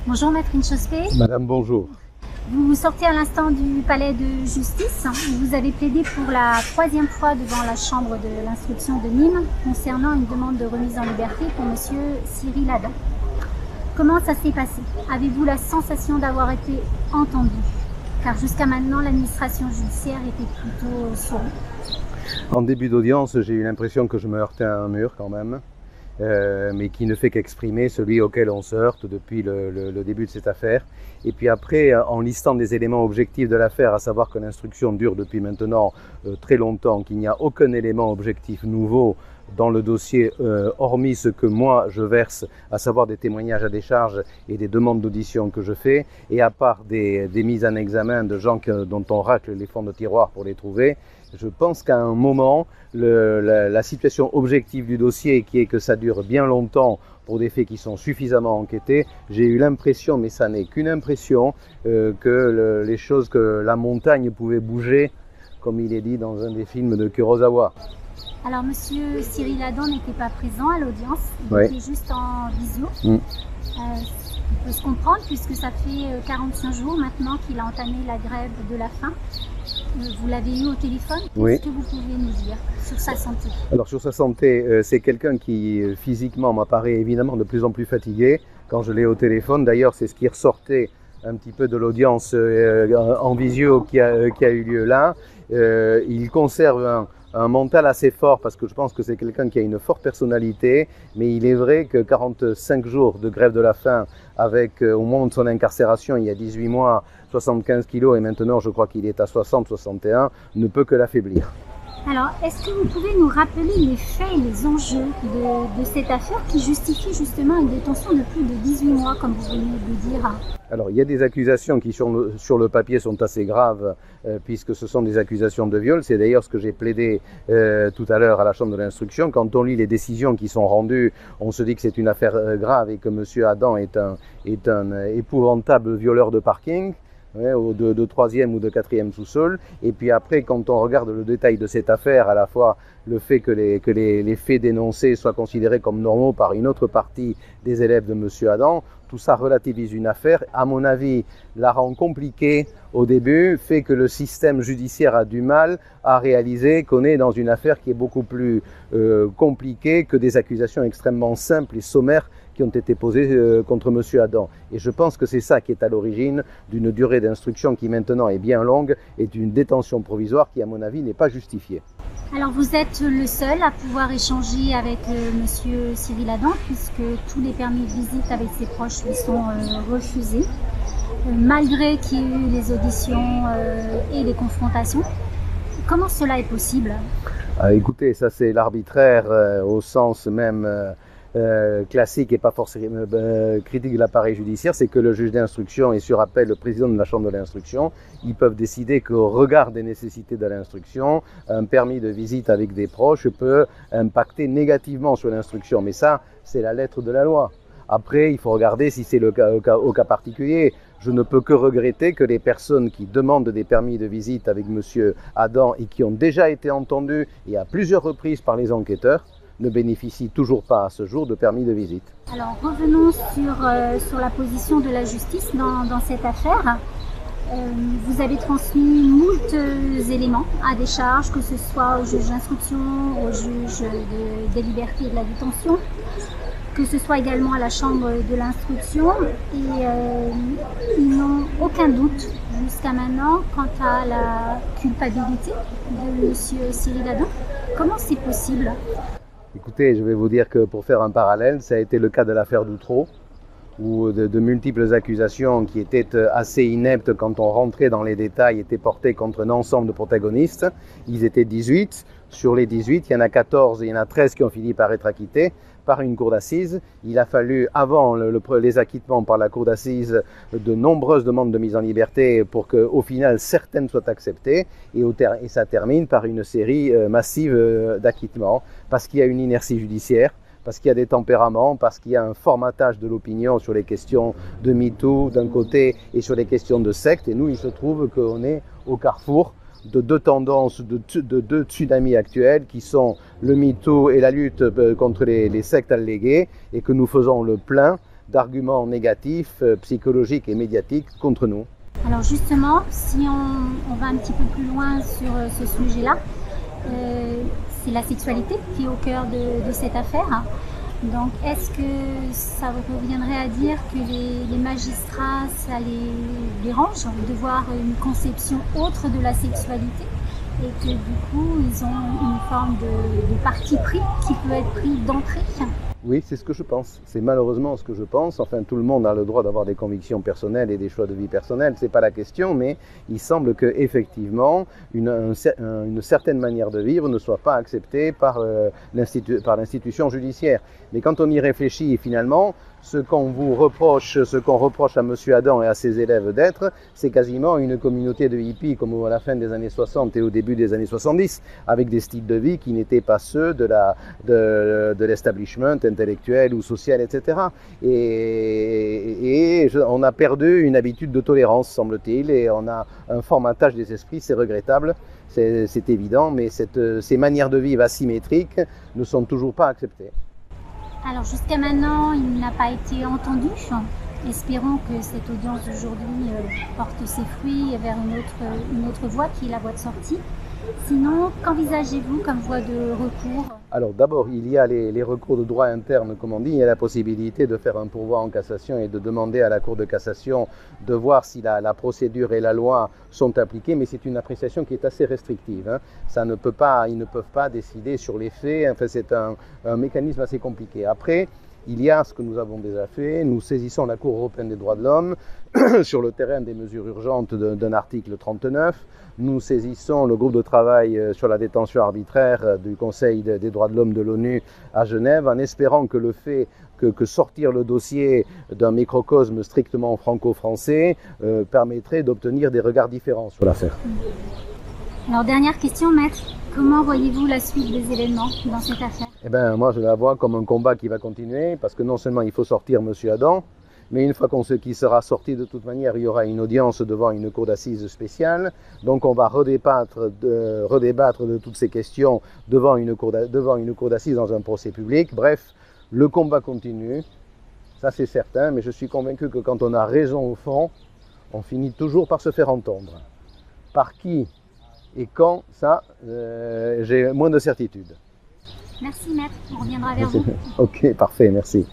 Bonjour Maître Inchospé. Madame, bonjour. Vous sortez à l'instant du palais de justice. Vous avez plaidé pour la troisième fois devant la chambre de l'instruction de Nîmes concernant une demande de remise en liberté pour monsieur Cyril Adam. Comment ça s'est passé? Avez-vous la sensation d'avoir été entendu? Car jusqu'à maintenant, l'administration judiciaire était plutôt sourde. En début d'audience, j'ai eu l'impression que je me heurtais à un mur quand même, mais qui ne fait qu'exprimer celui auquel on se heurte depuis le début de cette affaire. Et puis après, en listant des éléments objectifs de l'affaire, à savoir que l'instruction dure depuis maintenant très longtemps, qu'il n'y a aucun élément objectif nouveau dans le dossier, hormis ce que moi je verse, à savoir des témoignages à décharge et des demandes d'audition que je fais, et à part des mises en examen de gens dont on racle les fonds de tiroir pour les trouver, je pense qu'à un moment, la situation objective du dossier, qui est que ça dure bien longtemps pour des faits qui sont suffisamment enquêtés, j'ai eu l'impression, mais ça n'est qu'une impression, que les choses, que la montagne pouvait bouger, comme il est dit dans un des films de Kurosawa. Alors, monsieur Cyril Adam n'était pas présent à l'audience, il Oui. était juste en visio. On peut se comprendre puisque ça fait 45 jours maintenant qu'il a entamé la grève de la faim. Vous l'avez eu au téléphone. Oui. Qu'est-ce que vous pouvez nous dire sur sa santé? Alors sur sa santé, c'est quelqu'un qui physiquement m'apparaît évidemment de plus en plus fatigué quand je l'ai au téléphone. D'ailleurs, c'est ce qui ressortait un petit peu de l'audience en visio qui a eu lieu là. Il conserve un mental assez fort parce que je pense que c'est quelqu'un qui a une forte personnalité, mais il est vrai que 45 jours de grève de la faim avec au moment de son incarcération il y a 18 mois 75 kilos et maintenant je crois qu'il est à 60-61 ne peut que l'affaiblir. Alors, est-ce que vous pouvez nous rappeler les faits et les enjeux de cette affaire qui justifie justement une détention de plus de 18 mois, comme vous venez de le dire? Alors, il y a des accusations qui, sur le papier, sont assez graves, puisque ce sont des accusations de viol. C'est d'ailleurs ce que j'ai plaidé tout à l'heure à la Chambre de l'instruction. Quand on lit les décisions qui sont rendues, on se dit que c'est une affaire grave et que M. Adam est un épouvantable violeur de parking. De troisième ou de quatrième sous-sol. Et puis après, quand on regarde le détail de cette affaire, à la fois le fait que les faits dénoncés soient considérés comme normaux par une autre partie des élèves de M. Adam, tout ça relativise une affaire, à mon avis, la rend compliquée au début, fait que le système judiciaire a du mal à réaliser qu'on est dans une affaire qui est beaucoup plus compliquée que des accusations extrêmement simples et sommaires qui ont été posées contre M. Adam. Et je pense que c'est ça qui est à l'origine d'une durée d'instruction qui maintenant est bien longue et d'une détention provisoire qui, à mon avis, n'est pas justifiée. Alors, vous êtes le seul à pouvoir échanger avec monsieur Cyril Adam puisque tous les permis de visite avec ses proches lui sont refusés, malgré qu'il y ait eu les auditions et les confrontations. Comment cela est possible? Écoutez, ça c'est l'arbitraire au sens même classique et pas forcément critique de l'appareil judiciaire, c'est que le juge d'instruction et sur appel le président de la chambre de l'instruction, ils peuvent décider qu'au regard des nécessités de l'instruction, un permis de visite avec des proches peut impacter négativement sur l'instruction. Mais ça, c'est la lettre de la loi. Après, il faut regarder si c'est le cas, au cas particulier. Je ne peux que regretter que les personnes qui demandent des permis de visite avec M. Adam et qui ont déjà été entendues et à plusieurs reprises par les enquêteurs ne bénéficient toujours pas à ce jour de permis de visite. Alors revenons sur la position de la justice dans cette affaire. Vous avez transmis moult éléments à décharge, que ce soit au juge d'instruction, au juge des libertés et de la détention, que ce soit également à la chambre de l'instruction, et ils n'ont aucun doute jusqu'à maintenant quant à la culpabilité de M. Cyril Adam. Comment c'est possible? Écoutez, je vais vous dire que pour faire un parallèle, ça a été le cas de l'affaire d'Outreau, où de multiples accusations qui étaient assez ineptes quand on rentrait dans les détails étaient portées contre un ensemble de protagonistes. Ils étaient 18. Sur les 18, il y en a 14 et il y en a 13 qui ont fini par être acquittés par une cour d'assises. Il a fallu, avant les acquittements par la cour d'assises, de nombreuses demandes de mise en liberté pour qu'au final certaines soient acceptées et ça termine par une série massive d'acquittements parce qu'il y a une inertie judiciaire, parce qu'il y a des tempéraments, parce qu'il y a un formatage de l'opinion sur les questions de MeToo d'un côté et sur les questions de secte. Et nous, il se trouve qu'on est au carrefour de deux tendances, de deux tsunamis actuels qui sont le MeToo et la lutte contre les sectes alléguées et que nous faisons le plein d'arguments négatifs, psychologiques et médiatiques contre nous. Alors justement, si on va un petit peu plus loin sur ce sujet-là, c'est la sexualité qui est au cœur de cette affaire. Donc est-ce que ça reviendrait à dire que les magistrats, ça les dérange de voir une conception autre de la sexualité et que du coup ils ont une forme de parti pris qui peut être pris d'entrée? Oui, c'est ce que je pense. C'est malheureusement ce que je pense. Enfin, tout le monde a le droit d'avoir des convictions personnelles et des choix de vie personnels. C'est pas la question, mais il semble que effectivement une certaine manière de vivre ne soit pas acceptée par l'institution judiciaire. Mais quand on y réfléchit, finalement, ce qu'on reproche à M. Adam et à ses élèves d'être, c'est quasiment une communauté de hippies comme à la fin des années 60 et au début des années 70, avec des styles de vie qui n'étaient pas ceux de l'establishment intellectuel ou social, etc. Et on a perdu une habitude de tolérance, semble-t-il, et on a un formatage des esprits, c'est regrettable, c'est évident, mais ces manières de vivre asymétriques ne sont toujours pas acceptées. Alors jusqu'à maintenant, il n'a pas été entendu. Espérons que cette audience d'aujourd'hui porte ses fruits vers une autre voie qui est la voie de sortie. Sinon, qu'envisagez-vous comme voie de recours? Alors d'abord, il y a les recours de droit interne, comme on dit. Il y a la possibilité de faire un pourvoi en cassation et de demander à la Cour de cassation de voir si la procédure et la loi sont appliquées, mais c'est une appréciation qui est assez restrictive. Hein. Ils ne peuvent pas décider sur les faits. Enfin, c'est un mécanisme assez compliqué. Après, il y a ce que nous avons déjà fait. Nous saisissons la Cour européenne des droits de l'homme sur le terrain des mesures urgentes d'un article 39. Nous saisissons le groupe de travail sur la détention arbitraire du Conseil des droits de l'homme de l'ONU à Genève, en espérant que le fait que sortir le dossier d'un microcosme strictement franco-français permettrait d'obtenir des regards différents sur l'affaire. Alors dernière question, maître, comment voyez-vous la suite des événements dans cette affaire? Eh bien, moi je la vois comme un combat qui va continuer, parce que non seulement il faut sortir M. Adam, mais une fois qu'il sera sorti, de toute manière, il y aura une audience devant une cour d'assises spéciale. Donc on va redébattre de toutes ces questions devant une cour d'assises dans un procès public. Bref, le combat continue, ça c'est certain, mais je suis convaincu que quand on a raison au fond, on finit toujours par se faire entendre. Par qui et quand, ça, j'ai moins de certitude. Merci maître, on reviendra vers vous. Ok, parfait, merci.